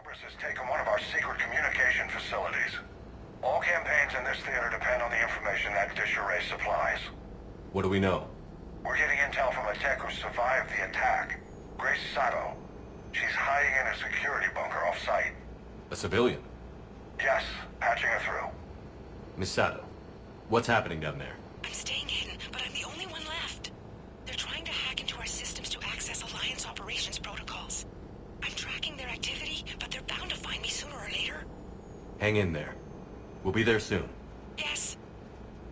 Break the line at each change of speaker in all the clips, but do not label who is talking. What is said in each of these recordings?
Cerberus has taken one of our secret communication facilities. All campaigns in this theater depend on the information that dish array supplies.
What do we know?
We're getting intel from a tech who survived the attack. Grace Sato. She's hiding in a security bunker off-site.
A civilian?
Yes, patching her through.
Miss Sato, what's happening down there?
I'm staying hidden, but I'm the only one left. They're trying to hack into our systems to access Alliance operations protocols. I'm tracking their activity, but they're bound to find me sooner or later.
Hang in there. We'll be there soon.
Yes.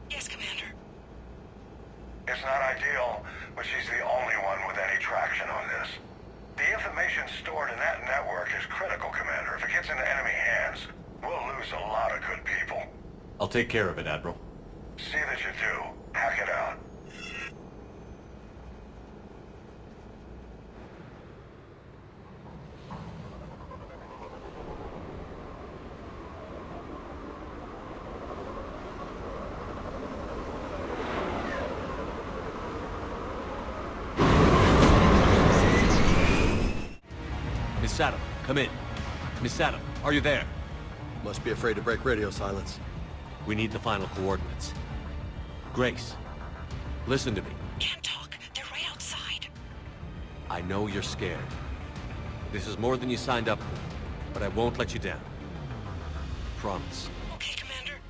Yes, Commander.
It's not ideal, but she's the only one with any traction on this. The information stored in that network is critical, Commander. If it gets into enemy hands, we'll lose a lot of good people.
I'll take care of it, Admiral.
See that you do. Hack it out.
Miss Sato, come in. Miss Sato, are you there?
Must be afraid to break radio silence.
We need the final coordinates. Grace, listen to me.
Can't talk. They're right outside.
I know you're scared. This is more than you signed up for, but I won't let you down. Promise.
Okay, Commander.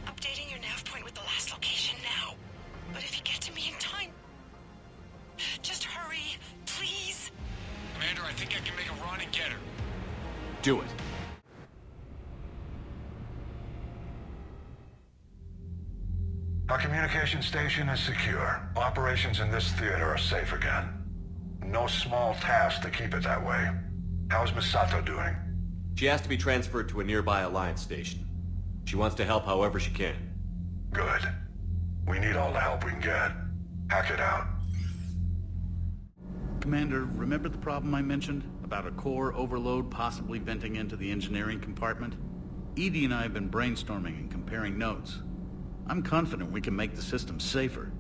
Updating your nav point with the last location now. But if you get to me in time... just hurry, please.
Commander, I think I can make a run and get her.
Do it.
Our communication station is secure. Operations in this theater are safe again. No small task to keep it that way. How's Misato doing?
She has to be transferred to a nearby Alliance station. She wants to help however she can.
Good. We need all the help we can get. Hack it out.
Commander, remember the problem I mentioned? About a core overload possibly venting into the engineering compartment? Edie and I have been brainstorming and comparing notes. I'm confident we can make the system safer.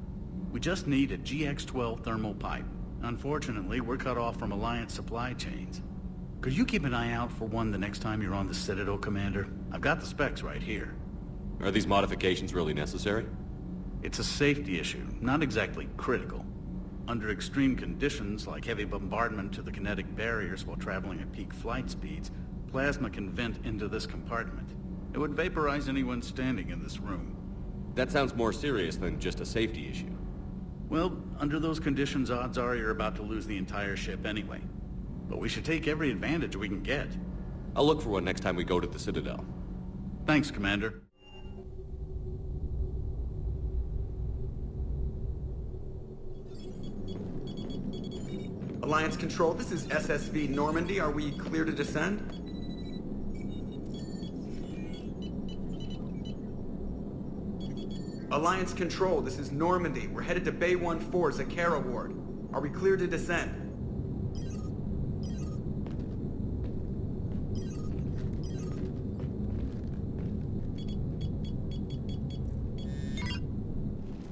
We just need a GX-12 thermal pipe. Unfortunately, we're cut off from Alliance supply chains. Could you keep an eye out for one the next time you're on the Citadel, Commander? I've got the specs right here.
Are these modifications really necessary?
It's a safety issue, not exactly critical. Under extreme conditions, like heavy bombardment to the kinetic barriers while traveling at peak flight speeds, plasma can vent into this compartment. It would vaporize anyone standing in this room.
That sounds more serious than just a safety issue.
Well, under those conditions, odds are you're about to lose the entire ship anyway. But we should take every advantage we can get.
I'll look for one next time we go to the Citadel.
Thanks, Commander.
Alliance Control, this is SSV Normandy. Are we clear to descend? Alliance Control, this is Normandy. We're headed to Bay 1-4, Zakara Ward. Are we clear to descend?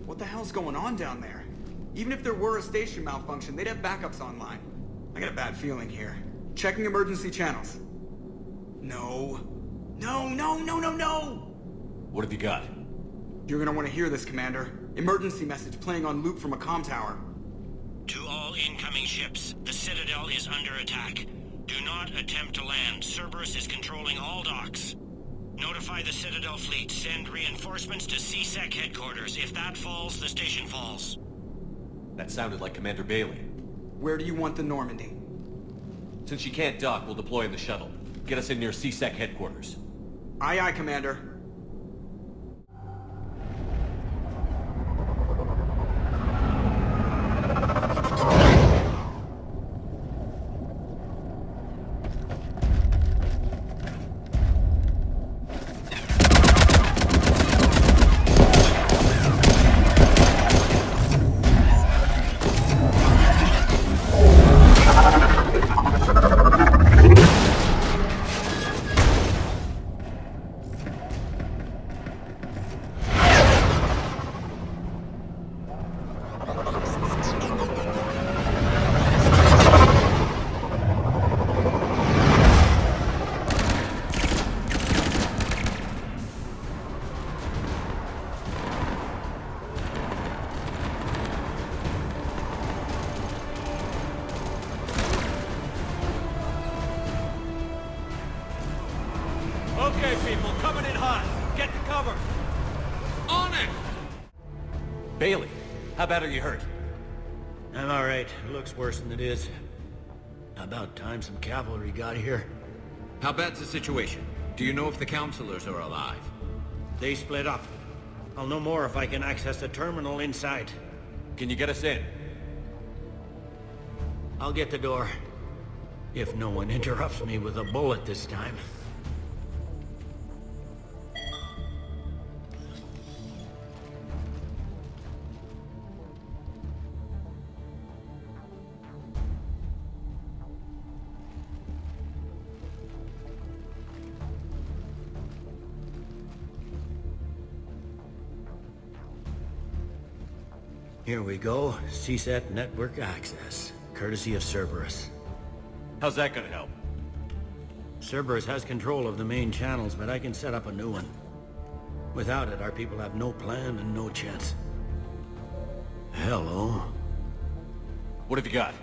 What the hell's going on down there? Even if there were a station malfunction, they'd have backups online. I got a bad feeling here. Checking emergency channels. No. No, no, no, no, no!
What have you got?
You're gonna want to hear this, Commander. Emergency message playing on loop from a comm tower.
To all incoming ships, the Citadel is under attack. Do not attempt to land. Cerberus is controlling all docks. Notify the Citadel fleet. Send reinforcements to CSEC headquarters. If that falls, the station falls.
That sounded like Commander Bailey.
Where do you want the Normandy?
Since she can't dock, we'll deploy in the shuttle. Get us in near CSEC headquarters.
Aye, aye, Commander.
Okay, people, coming in hot. Get to cover. On it! Bailey, how bad are you hurt?
I'm alright. Looks worse than it is. About time some cavalry got here.
How bad's the situation? Do you know if the counselors are alive?
They split up. I'll know more if I can access the terminal inside.
Can you get us in?
I'll get the door. If no one interrupts me with a bullet this time. Here we go. CSAT network access, courtesy of Cerberus.
How's that gonna help?
Cerberus has control of the main channels, but I can set up a new one. Without it, our people have no plan and no chance. Hello.
What have you got?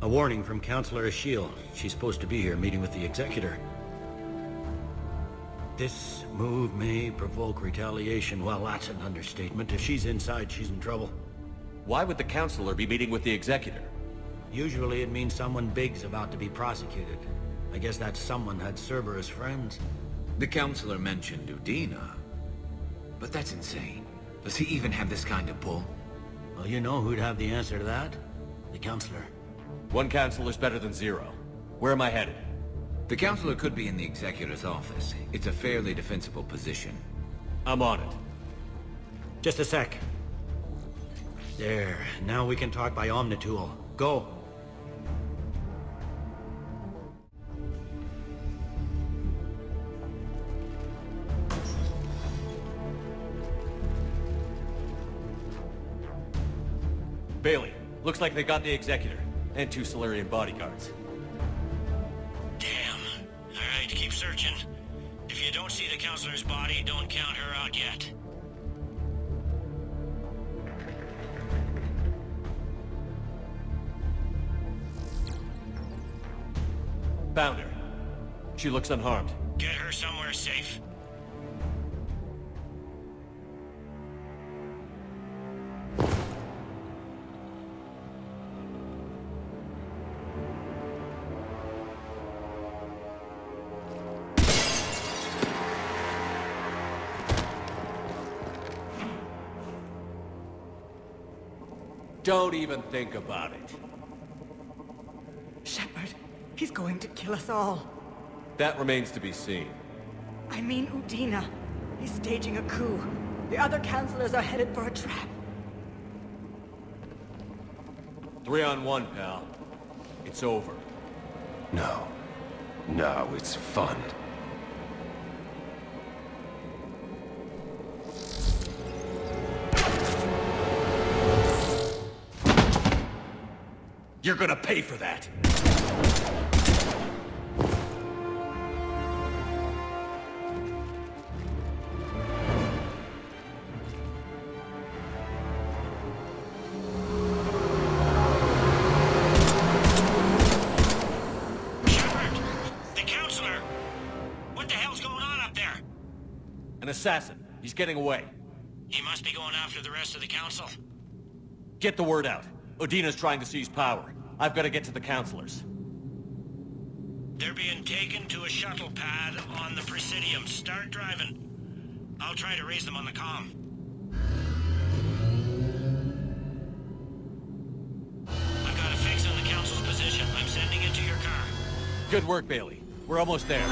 A warning from Counselor Ashiel. She's supposed to be here meeting with the Executor. This move may provoke retaliation. Well, that's an understatement. If she's inside, she's in trouble.
Why would the counselor be meeting with the Executor?
Usually it means someone big's about to be prosecuted. I guess that someone had Cerberus friends.
The counselor mentioned Udina. But that's insane. Does he even have this kind of pull?
Well, you know who'd have the answer to that? The Counselor.
One counselor's better than zero. Where am I headed?
The counselor could be in the Executor's office. It's a fairly defensible position.
I'm on it.
Just a sec. There. Now we can talk by Omnitool. Go.
Bailey, looks like they got the Executor, and 2 Solarian bodyguards.
Damn. Alright, keep searching. If you don't see the Counselor's body, don't count her out yet.
Found her. She looks unharmed.
Get her somewhere safe.
Don't even think about it.
Shepard, he's going to kill us all.
That remains to be seen.
I mean Udina. He's staging a coup. The other counselors are headed for a trap.
3 on 1, pal. It's over.
No. No, it's fun.
You're gonna pay for that!
Shepard! The Counselor! What the hell's going on up there?
An assassin. He's getting away.
He must be going after the rest of the Council.
Get the word out. Udina's trying to seize power. I've got to get to the counselors.
They're being taken to a shuttle pad on the Presidium. Start driving. I'll try to raise them on the comm. I've got a fix on the Council's position. I'm sending it to your car.
Good work, Bailey. We're almost there.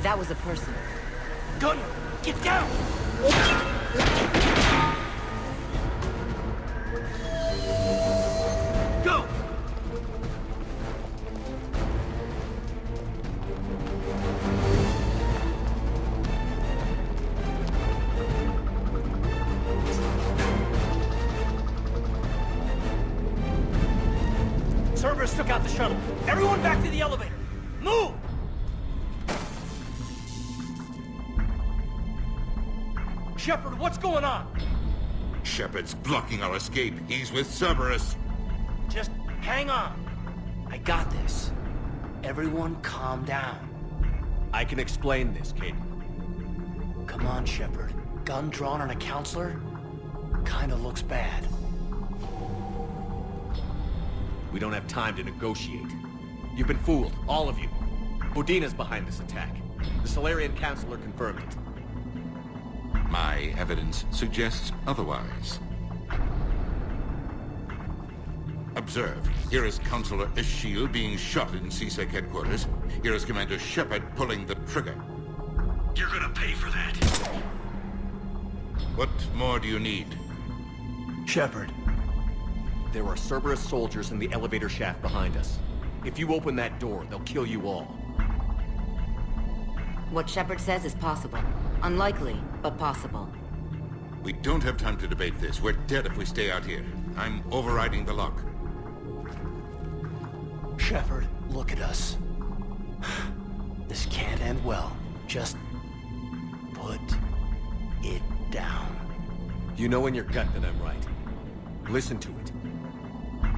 That was a person.
Gunner, get down! Go! Cerberus took out the shuttle. Everyone back to the elevator. Move! Shepard, what's going on?
Shepard's blocking our escape. He's with Cerberus.
Just hang on. I got this. Everyone calm down.
I can explain this, Caden.
Come on, Shepard. Gun drawn on a counselor? Kinda looks bad.
We don't have time to negotiate. You've been fooled, all of you. Udina's behind this attack. The Solarian Counselor confirmed it.
My evidence suggests otherwise. Observe. Here is Counselor Eschil being shot in CSEC headquarters. Here is Commander Shepard pulling the trigger.
You're gonna pay for that.
What more do you need?
Shepard.
There are Cerberus soldiers in the elevator shaft behind us. If you open that door, they'll kill you all.
What Shepard says is possible. Unlikely, but possible.
We don't have time to debate this. We're dead if we stay out here. I'm overriding the lock.
Shepard, look at us. This can't end well. Just put it down.
You know in your gut that I'm right. Listen to it.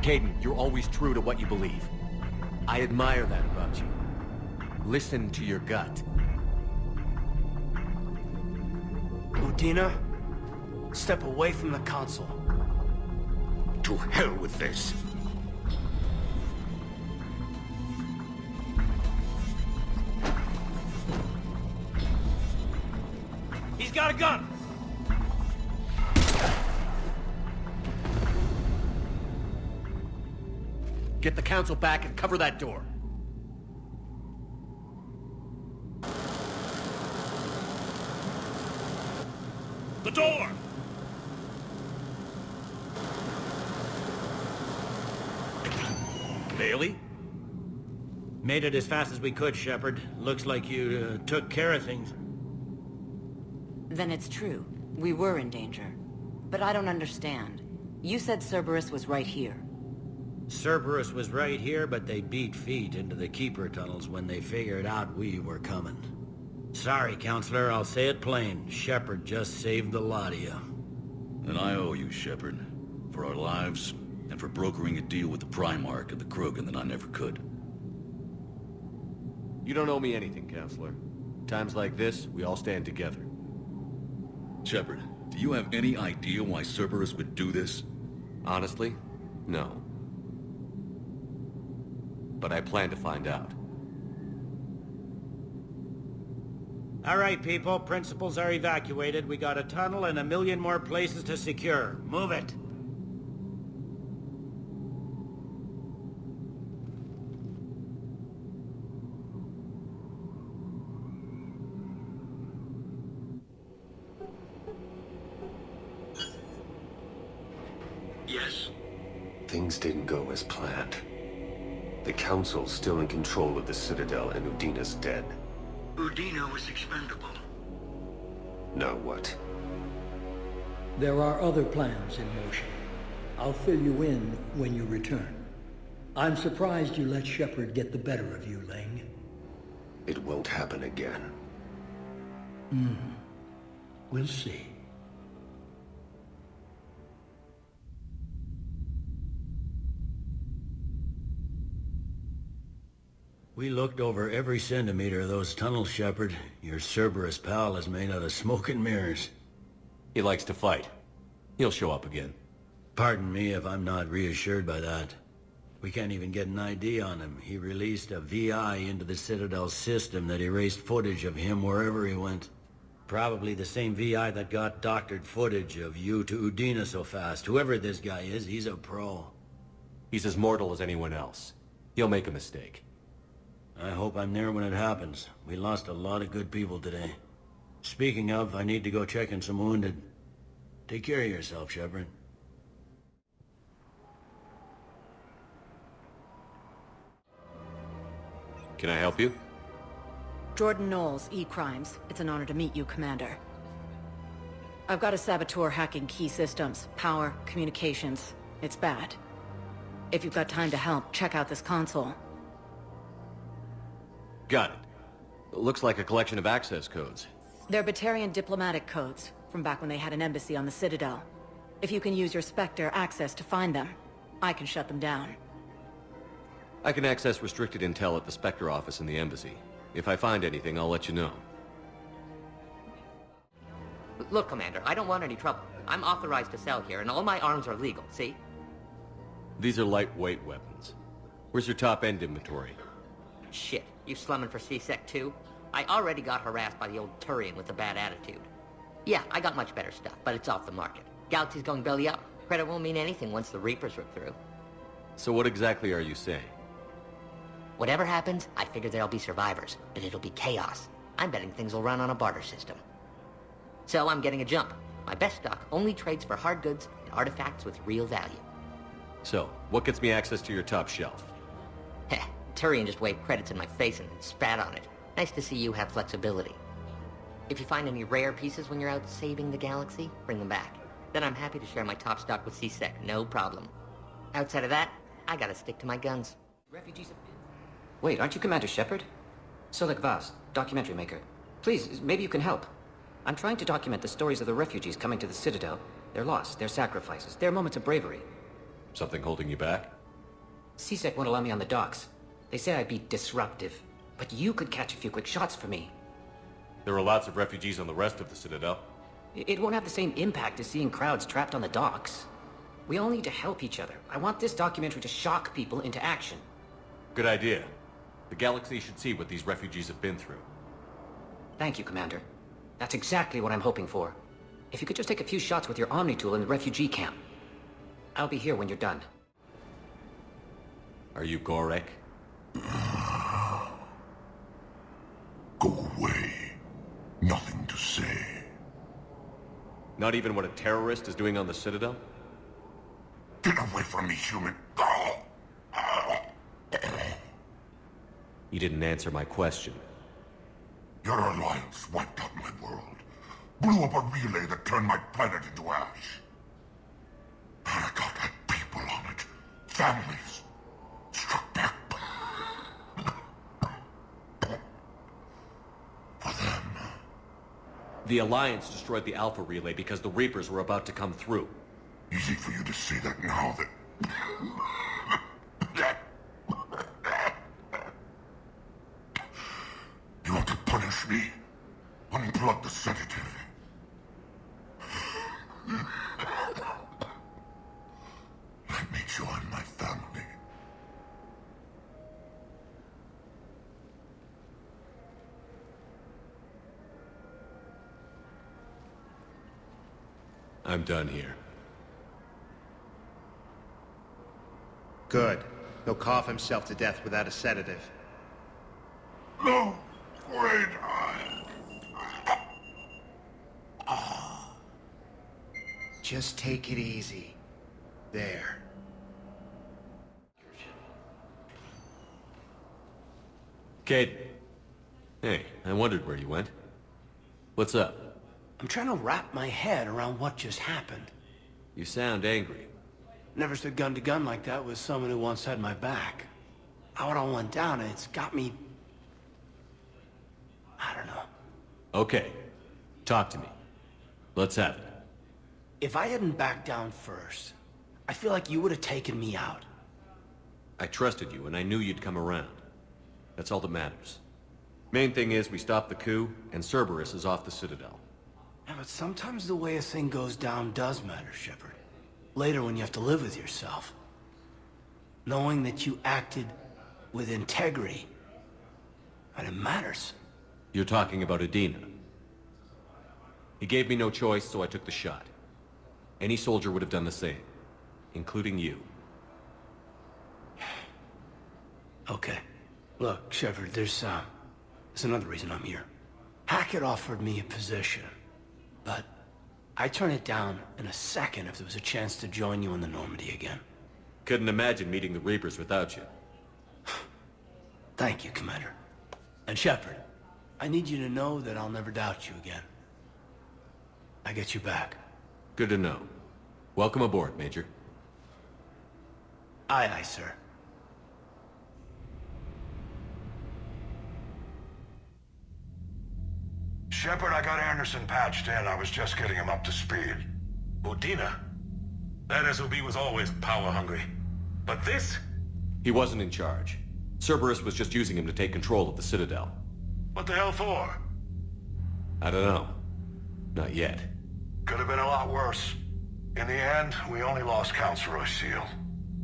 Caden, you're always true to what you believe. I admire that about you. Listen to your gut.
Udina, step away from the console.
To hell with this.
He's got a gun!
Get the council back and cover that door.
The door!
Bailey?
Made it as fast as we could, Shepard. Looks like you took care of things.
Then it's true. We were in danger. But I don't understand. You said Cerberus was right here.
Cerberus was right here, but they beat feet into the Keeper tunnels when they figured out we were coming. Sorry, Counselor, I'll say it plain. Shepard just saved the lot of you.
And I owe you, Shepard. For our lives, and for brokering a deal with the Primarch of the Krogan that I never could.
You don't owe me anything, Counselor. Times like this, we all stand together.
Shepard, do you have any idea why Cerberus would do this?
Honestly, no. But I plan to find out.
All right, people. Principals are evacuated. We got a tunnel and 1 million more places to secure. Move it.
Yes?
Things didn't go as planned. The Council's still in control of the Citadel and Udina's dead.
Udina was expendable.
Now what?
There are other plans in motion. I'll fill you in when you return. I'm surprised you let Shepard get the better of you, Ling.
It won't happen again.
We'll see.
We looked over every centimeter of those tunnels, Shepard. Your Cerberus pal is made out of smoke and mirrors.
He likes to fight. He'll show up again.
Pardon me if I'm not reassured by that. We can't even get an ID on him. He released a VI into the Citadel system that erased footage of him wherever he went. Probably the same VI that got doctored footage of you to Udina so fast. Whoever this guy is, he's a pro.
He's as mortal as anyone else. He'll make a mistake.
I hope I'm there when it happens. We lost a lot of good people today. Speaking of, I need to go check in some wounded. Take care of yourself, Shepard.
Can I help you?
Jordan Knowles, E-Crimes. It's an honor to meet you, Commander. I've got a saboteur hacking key systems, power, communications. It's bad. If you've got time to help, check out this console.
Got it. Looks like a collection of access codes.
They're Batarian diplomatic codes, from back when they had an embassy on the Citadel. If you can use your Spectre access to find them, I can shut them down.
I can access restricted intel at the Spectre office in the embassy. If I find anything, I'll let you know.
Look, Commander, I don't want any trouble. I'm authorized to sell here, and all my arms are legal, see?
These are lightweight weapons. Where's your top-end inventory?
Shit, you slumming for C-Sec too? I already got harassed by the old Turian with a bad attitude. Yeah, I got much better stuff, but it's off the market. Galaxy's going belly up. Credit won't mean anything once the Reapers rip through.
So what exactly are you saying?
Whatever happens, I figure there'll be survivors, but it'll be chaos. I'm betting things will run on a barter system. So I'm getting a jump. My best stock only trades for hard goods and artifacts with real value.
So, what gets me access to your top shelf?
Heh, Turian just waved credits in my face and spat on it. Nice to see you have flexibility. If you find any rare pieces when you're out saving the galaxy, bring them back. Then I'm happy to share my top stock with C-Sec, no problem. Outside of that, I gotta stick to my guns.
Refugees... Wait, aren't you Commander Shepard? Solek Vaz, documentary maker. Please, maybe you can help. I'm trying to document the stories of the refugees coming to the Citadel. Their loss, their sacrifices, their moments of bravery.
Something holding you back?
C-Sec won't allow me on the docks. They say I'd be disruptive. But you could catch a few quick shots for me.
There are lots of refugees on the rest of the Citadel.
It won't have the same impact as seeing crowds trapped on the docks. We all need to help each other. I want this documentary to shock people into action.
Good idea. The galaxy should see what these refugees have been through.
Thank you, Commander. That's exactly what I'm hoping for. If you could just take a few shots with your Omni tool in the refugee camp. I'll be here when you're done.
Are you Gorek?
Go away. Nothing to say.
Not even what a terrorist is doing on the Citadel?
Get away from me, human.
You didn't answer my question.
Your alliance wiped out my world. Blew up a relay that turned my planet into ash. Paragot had people on it. Families. Struck back. For them.
The Alliance destroyed the Alpha relay because the Reapers were about to come through.
Easy for you to say that now that... You want to punish me? Unplug the sedative. Let me join my family.
I'm done here.
Good. He'll cough himself to death without a sedative.
No! Wait!
Just take it easy. There.
Kate. Hey, I wondered where you went. What's up?
I'm trying to wrap my head around what just happened.
You sound angry.
Never stood gun to gun like that with someone who once had my back. How it all went down, it's got me... I don't know.
Okay. Talk to me. Let's have it.
If I hadn't backed down first, I feel like you would have taken me out.
I trusted you, and I knew you'd come around. That's all that matters. Main thing is we stopped the coup, and Cerberus is off the Citadel.
Yeah, but sometimes the way a thing goes down does matter, Shepard. Later when you have to live with yourself. Knowing that you acted with integrity, and it matters.
You're talking about Adina. He gave me no choice, so I took the shot. Any soldier would have done the same, including you.
Okay. Look, Shepard, there's another reason I'm here. Hackett offered me a position, but I'd turn it down in a second if there was a chance to join you in the Normandy again.
Couldn't imagine meeting the Reapers without you.
Thank you, Commander. And Shepard, I need you to know that I'll never doubt you again. I get you back.
Good to know. Welcome aboard, Major.
Aye, aye, sir.
Shepard, I got Anderson patched in. I was just getting him up to speed.
Udina? That SOB was always power-hungry. But this?
He wasn't in charge. Cerberus was just using him to take control of the Citadel.
What the hell for?
I don't know. Not yet.
Could have been a lot worse. In the end, we only lost Counselor O'Shield.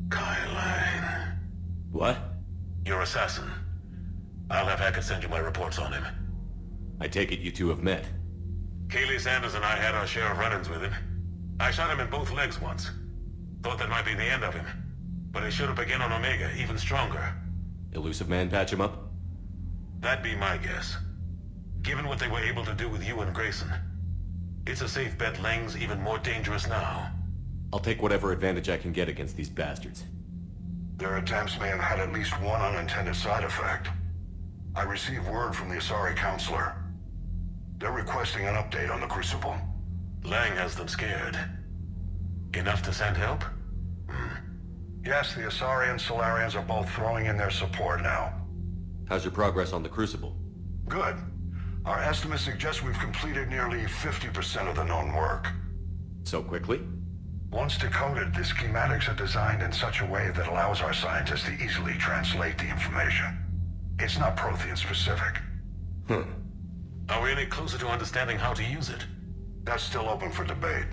Kylan.
What?
Your assassin. I'll have Hackett send you my reports on him.
I take it you two have met.
Kaylee Sanders and I had our share of run-ins with him. I shot him in both legs once. Thought that might be the end of him. But he should have begun on Omega, even stronger.
Elusive Man patch him up?
That'd be my guess. Given what they were able to do with you and Grayson. It's a safe bet Lang's even more dangerous now.
I'll take whatever advantage I can get against these bastards.
Their attempts may have had at least one unintended side effect. I received word from the Asari Counselor. They're requesting an update on the Crucible.
Lang has them scared. Enough to send help?
Yes, the Asari and Solarians are both throwing in their support now.
How's your progress on the Crucible?
Good. Our estimates suggest we've completed nearly 50% of the known work.
So quickly?
Once decoded, the schematics are designed in such a way that allows our scientists to easily translate the information. It's not Prothean specific.
Are we any closer to understanding how to use it?
That's still open for debate.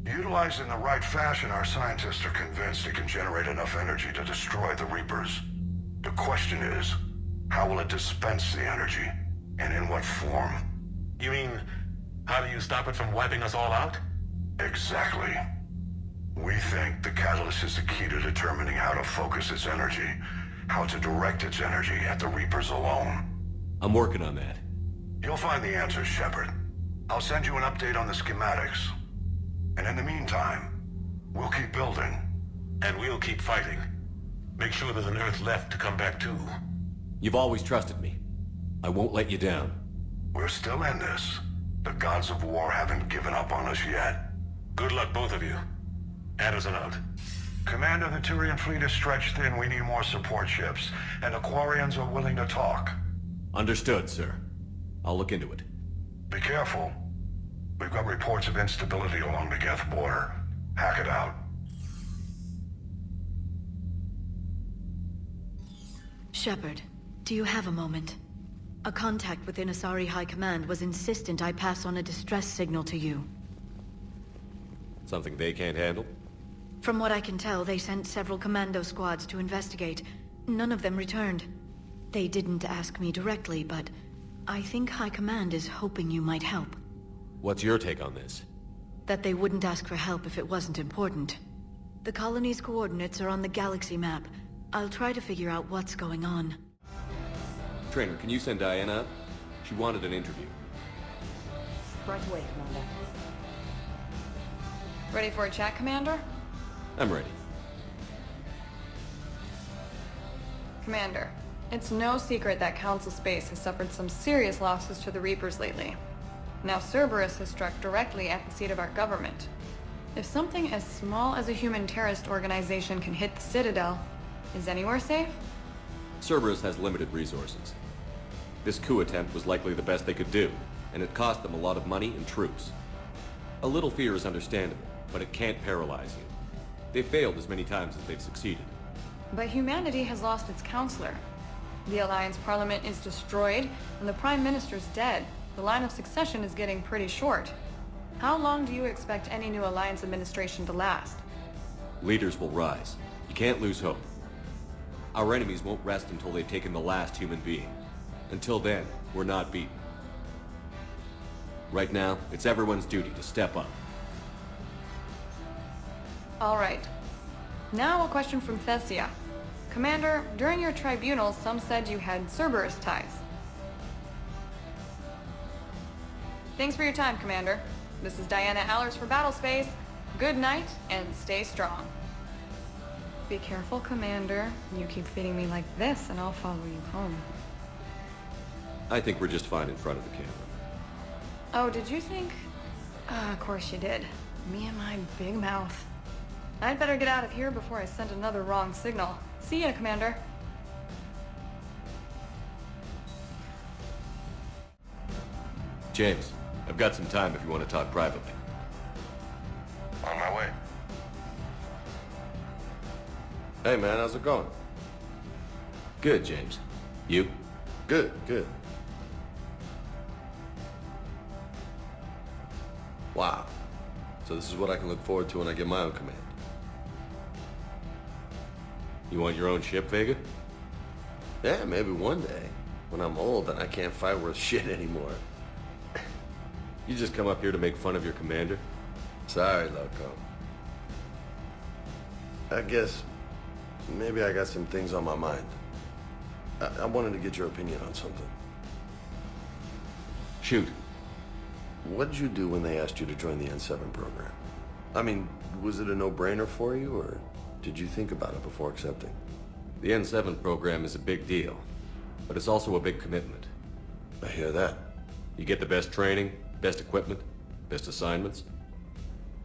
Utilized in the right fashion, our scientists are convinced it can generate enough energy to destroy the Reapers. The question is, how will it dispense the energy? And in what form?
You mean, how do you stop it from wiping us all out?
Exactly. We think the catalyst is the key to determining how to focus its energy, how to direct its energy at the Reapers alone.
I'm working on that.
You'll find the answers, Shepard. I'll send you an update on the schematics. And in the meantime, we'll keep building.
And we'll keep fighting. Make sure there's an Earth left to come back to.
You've always trusted me. I won't let you down.
We're still in this. The gods of war haven't given up on us yet.
Good luck, both of you. Anderson out.
Commander, the Tyrian fleet is stretched thin. We need more support ships. And the Quarians are willing to talk.
Understood, sir. I'll look into it.
Be careful. We've got reports of instability along the Geth border. Hack it out.
Shepard, do you have a moment? A contact within Asari High Command was insistent I pass on a distress signal to you.
Something they can't handle?
From what I can tell, they sent several commando squads to investigate. None of them returned. They didn't ask me directly, but I think High Command is hoping you might help.
What's your take on this?
That they wouldn't ask for help if it wasn't important. The colony's coordinates are on the galaxy map. I'll try to figure out what's going on.
Trainer, can you send Diana up? She wanted an interview.
Right away, Commander.
Ready for a chat, Commander?
I'm ready.
Commander, it's no secret that Council Space has suffered some serious losses to the Reapers lately. Now Cerberus has struck directly at the seat of our government. If something as small as a human terrorist organization can hit the Citadel, is anywhere safe?
Cerberus has limited resources. This coup attempt was likely the best they could do, and it cost them a lot of money and troops. A little fear is understandable, but it can't paralyze you. They've failed as many times as they've succeeded.
But humanity has lost its counselor. The Alliance Parliament is destroyed, and the Prime Minister's dead. The line of succession is getting pretty short. How long do you expect any new Alliance administration to last?
Leaders will rise. You can't lose hope. Our enemies won't rest until they've taken the last human being. Until then, we're not beaten. Right now, it's everyone's duty to step up.
All right. Now a question from Thessia. Commander, during your tribunal, some said you had Cerberus ties. Thanks for your time, Commander. This is Diana Allers for Battlespace. Good night, and stay strong. Be careful, Commander. You keep feeding me like this, and I'll follow you home.
I think we're just fine in front of the camera.
Oh, did you think? Of course you did. Me and my big mouth. I'd better get out of here before I send another wrong signal. See ya, Commander.
James, I've got some time if you want to talk privately.
On my way.
Hey man, how's it going?
Good, James. You?
Good, good. Wow. So this is what I can look forward to when I get my own command.
You want your own ship, Vega?
Yeah, maybe one day. When I'm old and I can't fight worth shit anymore.
You just come up here to make fun of your commander?
Sorry, Loco. I guess maybe I got some things on my mind. I wanted to get your opinion on something.
Shoot.
What did you do when they asked you to join the N7 program? I mean, was it a no-brainer for you, or did you think about it before accepting?
The N7 program is a big deal, but it's also a big commitment.
I hear that.
You get the best training, best equipment, best assignments.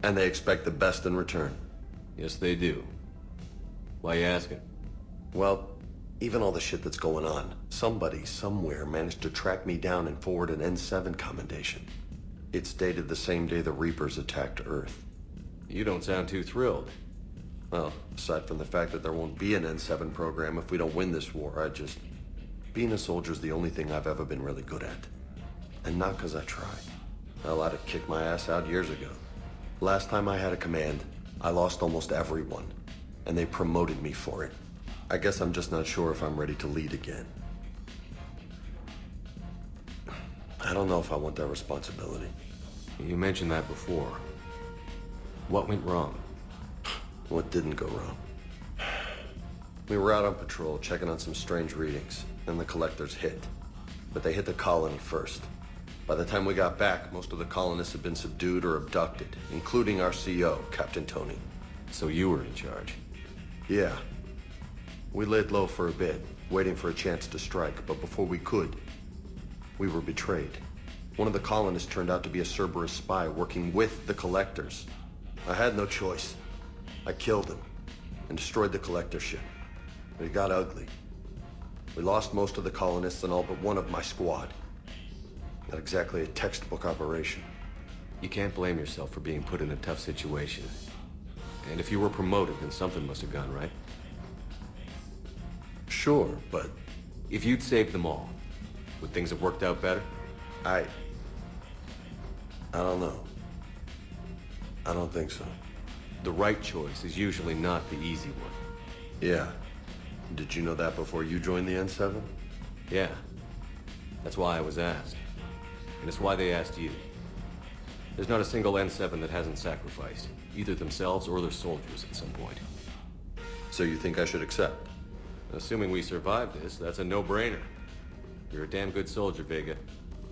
And they expect the best in return.
Yes, they do. Why you asking?
Well, even all the shit that's going on, somebody somewhere managed to track me down and forward an N7 commendation. It's dated the same day the Reapers attacked Earth.
You don't sound too thrilled.
Well, aside from the fact that there won't be an N7 program if we don't win this war, being a soldier's the only thing I've ever been really good at. And not because I tried. Hell, I'd have kicked my ass out years ago. Last time I had a command, I lost almost everyone, and they promoted me for it. I guess I'm just not sure if I'm ready to lead again. I don't know if I want that responsibility.
You mentioned that before. What went wrong?
What didn't go wrong? We were out on patrol, checking on some strange readings, and the collectors hit. But they hit the colony first. By the time we got back, most of the colonists had been subdued or abducted, including our CO, Captain Tony.
So you were in charge?
Yeah. We laid low for a bit, waiting for a chance to strike, but before we could, we were betrayed. One of the colonists turned out to be a Cerberus spy working with the collectors. I had no choice. I killed him and destroyed the collector ship. It got ugly. We lost most of the colonists and all but one of my squad. Not exactly a textbook operation.
You can't blame yourself for being put in a tough situation. And if you were promoted, then something must have gone right.
Sure, but...
If you'd saved them all, would things have worked out better?
I don't know. I don't think so.
The right choice is usually not the easy one.
Yeah. Did you know that before you joined the N7?
Yeah. That's why I was asked. And it's why they asked you. There's not a single N7 that hasn't sacrificed, either themselves or their soldiers at some point.
So you think I should accept?
Assuming we survive this, that's a no-brainer. You're a damn good soldier, Vega.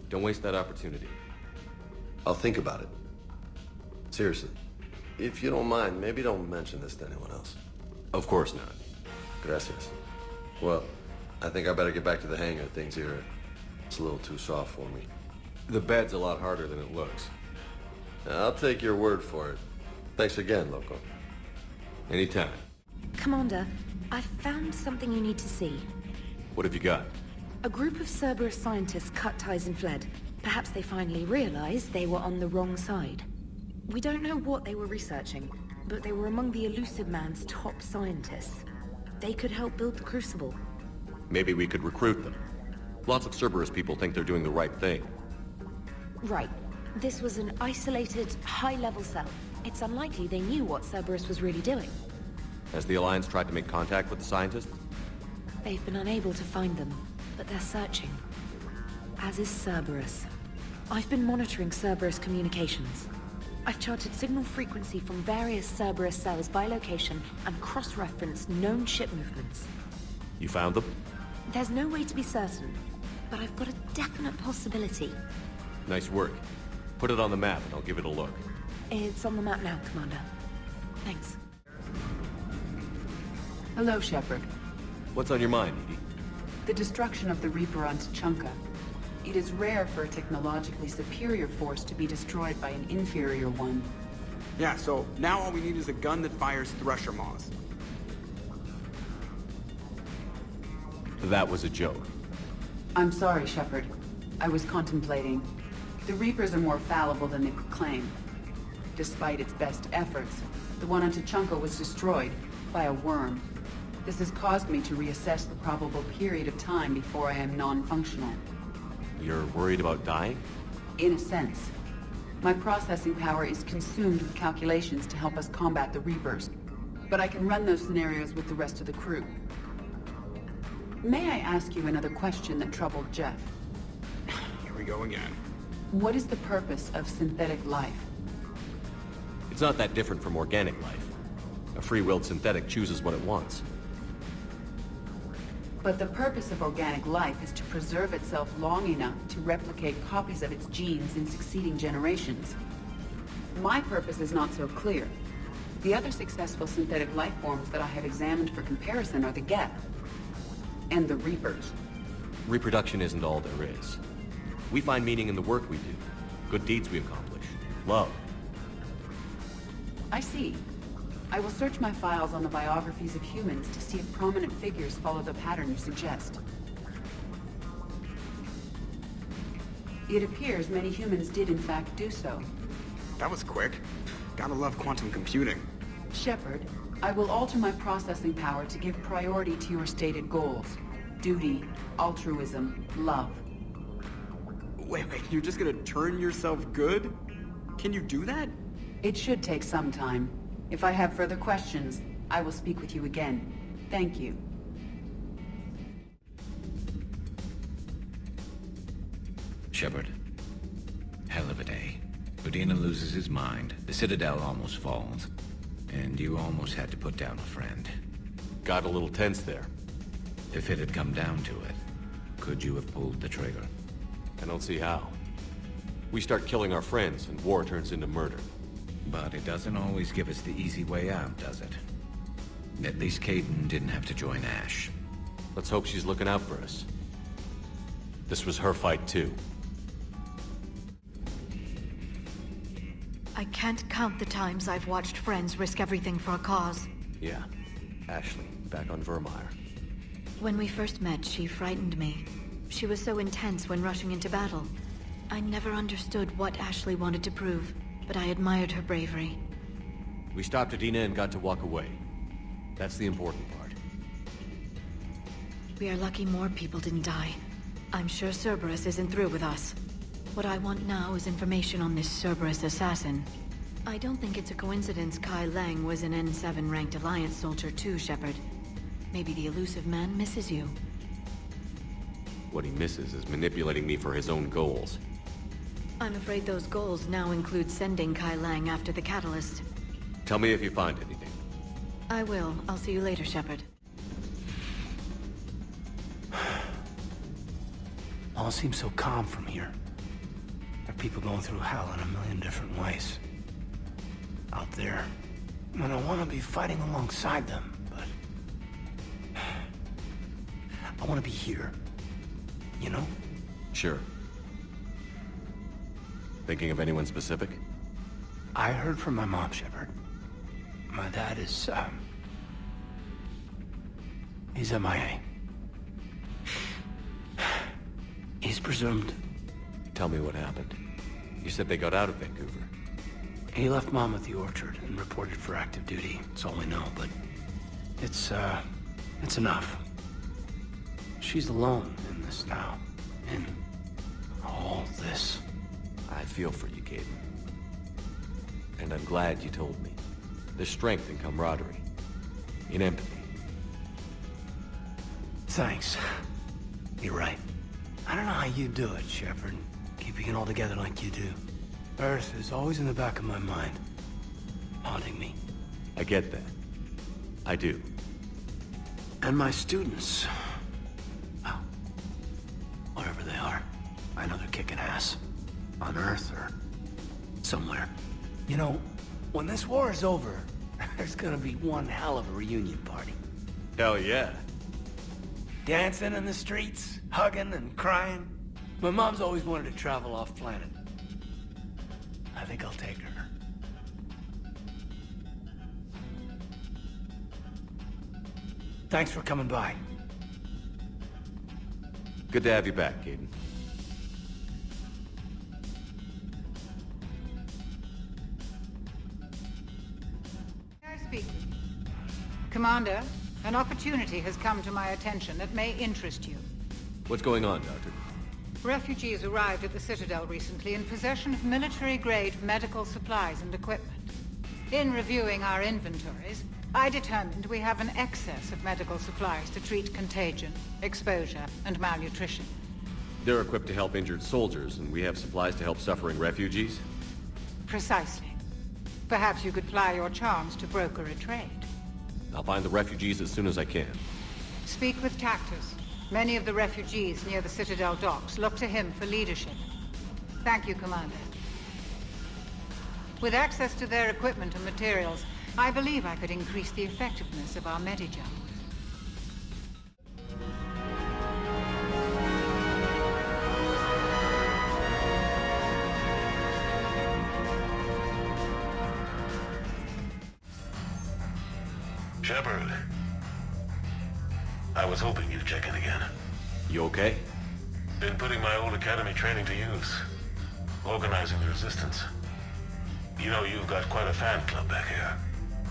Don't waste that opportunity.
I'll think about it. Seriously. If you don't mind, maybe don't mention this to anyone else.
Of course not.
Gracias. Well, I think I better get back to the hang of things here. It's a little too soft for me.
The bed's a lot harder than it looks.
I'll take your word for it. Thanks again, Loco.
Anytime.
Commander, I found something you need to see.
What have you got?
A group of Cerberus scientists cut ties and fled. Perhaps they finally realized they were on the wrong side. We don't know what they were researching, but they were among the Elusive Man's top scientists. They could help build the Crucible.
Maybe we could recruit them. Lots of Cerberus people think they're doing the right thing.
Right. This was an isolated, high-level cell. It's unlikely they knew what Cerberus was really doing.
Has the Alliance tried to make contact with the scientists?
They've been unable to find them, but they're searching. As is Cerberus. I've been monitoring Cerberus communications. I've charted signal frequency from various Cerberus cells by location and cross-referenced known ship movements.
You found them?
There's no way to be certain, but I've got a definite possibility.
Nice work. Put it on the map and I'll give it a look.
It's on the map now, Commander. Thanks.
Hello, Shepard.
What's on your mind, Edie?
The destruction of the Reaper on Tuchanka. It is rare for a technologically superior force to be destroyed by an inferior one.
Yeah, so now all we need is a gun that fires Thresher Maws.
That was a joke.
I'm sorry, Shepard. I was contemplating. The Reapers are more fallible than they proclaim. Despite its best efforts, the one on Tuchanka was destroyed by a worm. This has caused me to reassess the probable period of time before I am non-functional.
You're worried about dying?
In a sense. My processing power is consumed with calculations to help us combat the Reapers, but I can run those scenarios with the rest of the crew. May I ask you another question that troubled Jeff?
Here we go again.
What is the purpose of synthetic life?
It's not that different from organic life. A free-willed synthetic chooses what it wants.
But the purpose of organic life is to preserve itself long enough to replicate copies of its genes in succeeding generations. My purpose is not so clear. The other successful synthetic life forms that I have examined for comparison are the Geth and the Reapers.
Reproduction isn't all there is. We find meaning in the work we do, good deeds we accomplish, love.
I see. I will search my files on the biographies of humans to see if prominent figures follow the pattern you suggest. It appears many humans did in fact do so.
That was quick. Gotta love quantum computing.
Shepard, I will alter my processing power to give priority to your stated goals. Duty, altruism, love.
Wait, you're just gonna turn yourself good? Can you do that?
It should take some time. If I have further questions, I will speak with you again. Thank you.
Shepard. Hell of a day. Udina loses his mind, the Citadel almost falls, and you almost had to put down a friend.
Got a little tense there.
If it had come down to it, could you have pulled the trigger?
I don't see how. We start killing our friends and war turns into murder.
But it doesn't always give us the easy way out, does it? At least Kaidan didn't have to join Ash.
Let's hope she's looking out for us. This was her fight too.
I can't count the times I've watched friends risk everything for a cause.
Yeah. Ashley, back on Vermeer.
When we first met, she frightened me. She was so intense when rushing into battle. I never understood what Ashley wanted to prove, but I admired her bravery.
We stopped Udina and got to walk away. That's the important part.
We are lucky more people didn't die. I'm sure Cerberus isn't through with us. What I want now is information on this Cerberus assassin. I don't think it's a coincidence Kai Lang was an N7 ranked Alliance soldier too, Shepard. Maybe the elusive man misses you.
What he misses is manipulating me for his own goals.
I'm afraid those goals now include sending Kai Lang after the catalyst.
Tell me if you find anything.
I will. I'll see you later, Shepard.
All seems so calm from here. There are people going through hell in a million different ways. Out there. And I want to be fighting alongside them, but... I want to be here. You know?
Sure. Thinking of anyone specific?
I heard from my mom, Shepard. My dad is, he's MIA. He's presumed.
Tell me what happened. You said they got out of Vancouver.
He left Mom at the orchard and reported for active duty. That's all we know, but it's enough. She's alone in this now. In all this.
I feel for you, Kaidan. And I'm glad you told me. There's strength in camaraderie. In empathy.
Thanks. You're right. I don't know how you do it, Shepard. Keeping it all together like you do. Earth is always in the back of my mind. Haunting me.
I get that. I do.
And my students. Well, wherever they are, I know they're kicking ass. On Earth or somewhere. You know, when this war is over, there's gonna be one hell of a reunion party.
Hell yeah.
Dancing in the streets, hugging and crying. My mom's always wanted to travel off-planet. I think I'll take her. Thanks for coming by.
Good to have you back, Caden.
Speaking. Commander, an opportunity has come to my attention that may interest you.
What's going on, Doctor?
Refugees arrived at the Citadel recently in possession of military-grade medical supplies and equipment. In reviewing our inventories, I determined we have an excess of medical supplies to treat contagion, exposure, and malnutrition.
They're equipped to help injured soldiers, and we have supplies to help suffering refugees?
Precisely. Perhaps you could ply your charms to broker a trade.
I'll find the refugees as soon as I can.
Speak with Tactus. Many of the refugees near the Citadel docks look to him for leadership. Thank you, Commander. With access to their equipment and materials, I believe I could increase the effectiveness of our Medijump.
Shepard. I was hoping you'd check in again.
You okay?
Been putting my old academy training to use. Organizing the resistance. You know, you've got quite a fan club back here.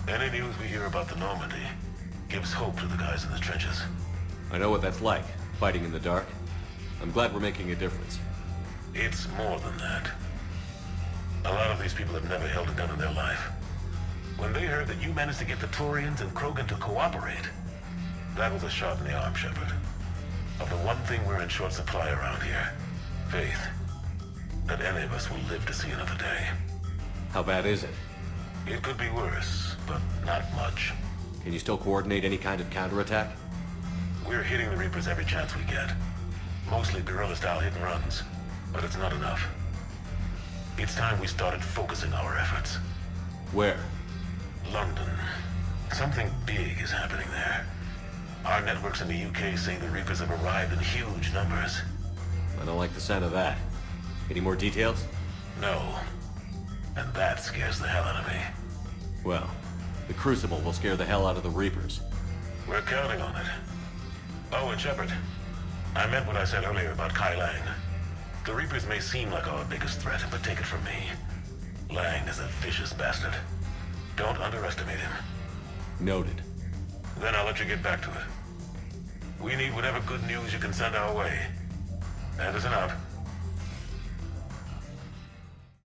Any news we hear about the Normandy gives hope to the guys in the trenches.
I know what that's like, fighting in the dark. I'm glad we're making a difference.
It's more than that. A lot of these people have never held a gun in their life. When they heard that you managed to get the Turians and Krogan to cooperate, that was a shot in the arm, Shepard. Of the one thing we're in short supply around here, faith. That any of us will live to see another day.
How bad is it?
It could be worse, but not much.
Can you still coordinate any kind of counterattack?
We're hitting the Reapers every chance we get. Mostly guerrilla-style hit-and-runs, but it's not enough. It's time we started focusing our efforts.
Where?
London. Something big is happening there. Our networks in the UK say the Reapers have arrived in huge numbers.
I don't like the sound of that. Any more details?
No. And that scares the hell out of me.
Well, the Crucible will scare the hell out of the Reapers.
We're counting on it. Oh, and Shepard, I meant what I said earlier about Kai Lang. The Reapers may seem like our biggest threat, but take it from me. Lang is a vicious bastard. Don't underestimate him.
Noted.
Then I'll let you get back to it. We need whatever good news you can send our way. Anderson out.